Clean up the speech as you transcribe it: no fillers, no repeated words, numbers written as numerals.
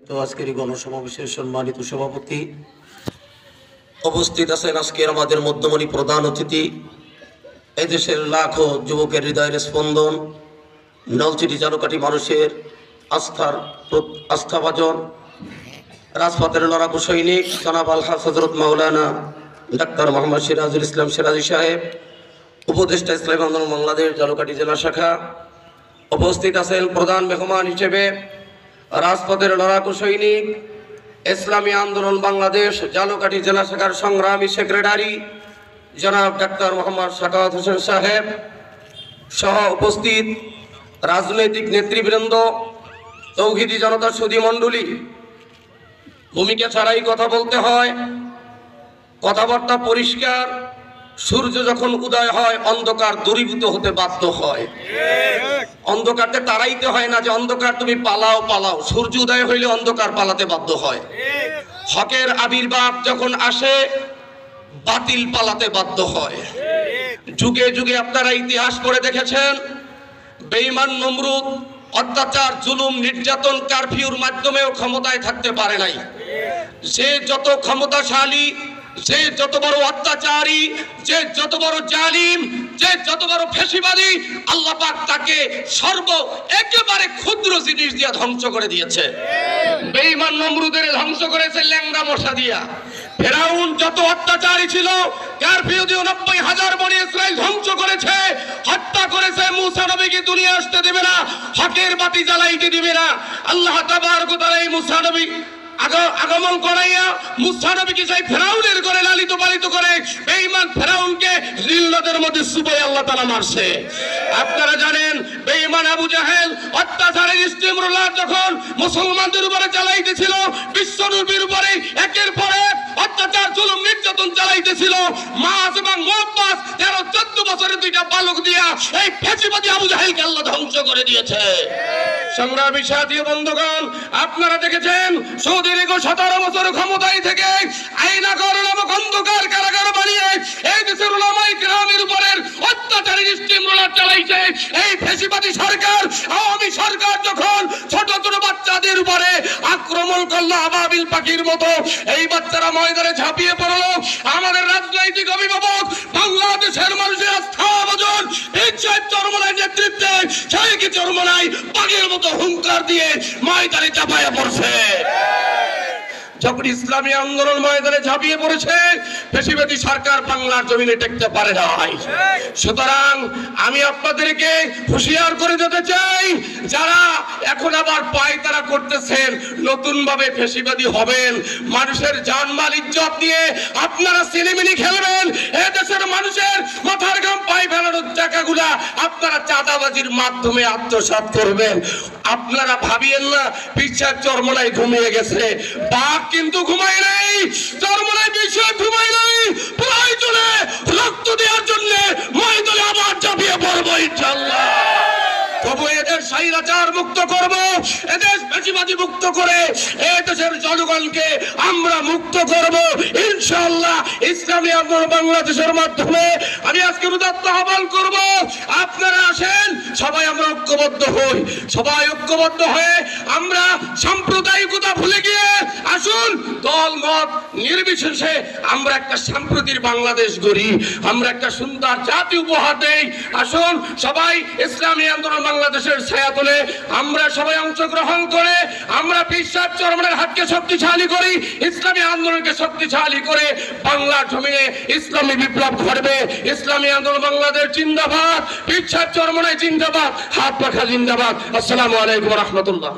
তো আজকের এই গণসমাবেশের সম্মানিত সভাপতি উপস্থিত আছেন আজকের আমাদের মধ্যমণি প্রধান অতিথি, এই দেশের লাখো যুবকের হৃদয়ের স্পন্দন, নলছিটি ঝালকাঠি মানুষের আস্থাভাজন, রাজপথের লড়াকু সৈনিক জনাব আলহাজ হযরত মাওলানা ডাক্তার মোহাম্মদ সিরাজুল ইসলাম সিরাজি সাহেব, উপদেষ্টা ইসলামী আন্দোলন বাংলাদেশ ঝালকাঠি জেলা শাখা। উপস্থিত আছেন প্রধান মেহমান হিসেবে রাজপথের লড়াকু সৈনিক ইসলামী আন্দোলন বাংলাদেশ ঝালকাঠি জেলা শাখার সংগ্রামী সেক্রেটারি জনাব ডাক্তার মোহাম্মদ সাখাওয়াত হোসেন সাহেব সহ উপস্থিত রাজনৈতিক নেতৃবৃন্দ, তৌহিদি জনতা সুধী মণ্ডলী। ভূমিকা ছাড়াই কথা বলতে হয়, কথাবার্তা পরিষ্কার। সূর্য যখন উদয় হয় অন্ধকার দূরীভূত হতে বাধ্য হয়। অন্ধকারকে তাড়াইতে হয় না যে অন্ধকার তুমি পালাও পালাও, সূর্য উদয় হইলে অন্ধকার পালাতে বাধ্য হয়। হকের আবির্ভাব যখন আসে বাতিল পালাতে বাধ্য হয়। যুগে যুগে আপনারা ইতিহাস পড়ে দেখেছেন, বেঈমান নমরুদ অত্যাচার, জুলুম, নির্যাতন, কারফিউর মাধ্যমেও ক্ষমতায় থাকতে পারে নাই। সে যত ক্ষমতাশালী, যে যত বড় অত্যাচারী, যে যত বড় জালিম, যে যত বড় ফ্যাসিবাদী, আল্লাহ পাক তাকে একেবারে ক্ষুদ্র জিনিস দিয়ে ধ্বংস করে দিয়েছে। বেঈমান নমরুদের ধ্বংস করেছে ল্যাংড়া মশা দিয়া। ফেরাউন যত অত্যাচারী ছিল, কারফিউ দিয়ে 90,000 বনি ইসরাইল ধ্বংস করেছে, হত্যা করেছে। মুসা নবীকে দুনিয়া আসতে দেবে না, হকের বাতি জ্বালাইতে দিবে না। আল্লাহ তাবারক ওয়া তাআলা এই মুসা নবী আগমন করাইয়া মুসা নবীকে সেই ফেরাউনের ঘরে লালিত পালিত করে বেঈমান ফেরাউনকে নীল নদের মধ্যে চুবাই আল্লাহ তাআলা মারছে। আপনারা জানেন বেঈমান আবু জাহেল অত্যাচারের স্টিমরোলার যখন মুসলমানদের উপরে চালাইতেছিল, বিশ্ব নবীর উপরে একের পর এক অত্যাচার, জুলুম, নির্যাতন চালাইতেছিল, মাস এবং মুআব্বাস 13-14 বছরের দুইটা বালক দিয়া এই ফ্যাসিবাদী আবু জাহেলকে আল্লাহ ধ্বংস করে দিয়েছে। সংগ্রামী সাথী বন্ধুগণ, আপনারা দেখেছেন সৌদি আরব 17 বছর ক্ষমতায় থেকে আইনাগর নামক অন্ধকার কারাগার বানিয়ে এই দেশের উলামায়ে কিরামের উপরে অত্যাচারী স্টিমরোলার চালাইছে এই ফ্যাসিবাদী সরকার। আওয়ামী সরকার যখন ছোট ছোট বাচ্চাদের উপরে আক্রমণ করলো আবাবিল পাখির মতো, এই বাচ্চারা ময়দানে ঝাঁপিয়ে পড়লো। আমাদের রাজনৈতিক অভিভাবক, বাংলাদেশের মানুষের আস্থাভাজন সাহেব চরমনায় নেতৃত্বে শেখ চরমনায় বাঘের মতো হুঙ্কার দিয়ে ময়দানে চাপায়া পড়ছে। যখন ইসলামী আন্দোলন ময়দানে ঝাঁপিয়ে পড়েছে, ফ্যাসিবাদী সরকার বাংলার জমিনে টেকতে পারে নাই। সুতরাং আমি আপনাদেরকে হুঁশিয়ার করে দিতে চাই, যারা এখন আবার পায়তারা করতেছেন, নতুন ভাবে ফ্যাসিবাদী হবেন, মানুষের জানমাল ইজ্জত নিয়ে আপনারা সিনেমিনি খেলবেন, এই দেশের মানুষের মাথার ঘাম পায়ে ফেলানোর টাকাগুলা আপনারা চাঁদাবাজির মাধ্যমে আত্মসাৎ করবেন। আপনারা ভাবিয়েন না পিছার চরমনায় ঘুমিয়ে গেছে, বাঘ কিন্তু ঘুমায় নাই, চরমনায় বিষয় ঘুমায় নাই। প্রয়োজনে রক্ত দেওয়ার জন্য ময়দানে আবার ঝাঁপিয়ে পড়বো ইনশাআল্লাহ। তবু এদের স্বৈরাচার মুক্ত করব, এদের ফ্যাসিবাদী মুক্ত করে এই দেশের জনগণকে আমরা মুক্ত করব ইনশাআল্লাহ। ইসলামী আন্দোলন বাংলাদেশের মাধ্যমে আমি আজকে উদাত্ত আহ্বান করব, আপনারা আসেন, সবাই আমরা ঐক্যবদ্ধ হই। সবাই ঐক্যবদ্ধ হয়ে আমরা সাম্প্রদায়িকতা ভুলে গিয়ে আসুন, দল মত নির্বিশেষে আমরা একটা সাম্প্রতির বাংলাদেশ গড়ি, আমরা একটা সুন্দর জাতি উপহার দেই। আসুন সবাই ইসলামী আন্দোলন বাংলাদেশের ছায়াতলে আমরা সবাই অংশগ্রহণ করে আমরা পীর সাহেব চরমনার হাতকে শক্তিশালী করি, ইসলামী আন্দোলনকে শক্তিশালী করে বাংলার জমিনে ইসলামী বিপ্লব ঘটবে। ইসলামী আন্দোলন বাংলাদেশ জিন্দাবাদ, পীর সাহেব চরমনায় জিন্দাবাদ, হাত পাখা জিন্দাবাদ। আসসালামু আলাইকুম ওয়া রাহমাতুল্লাহ।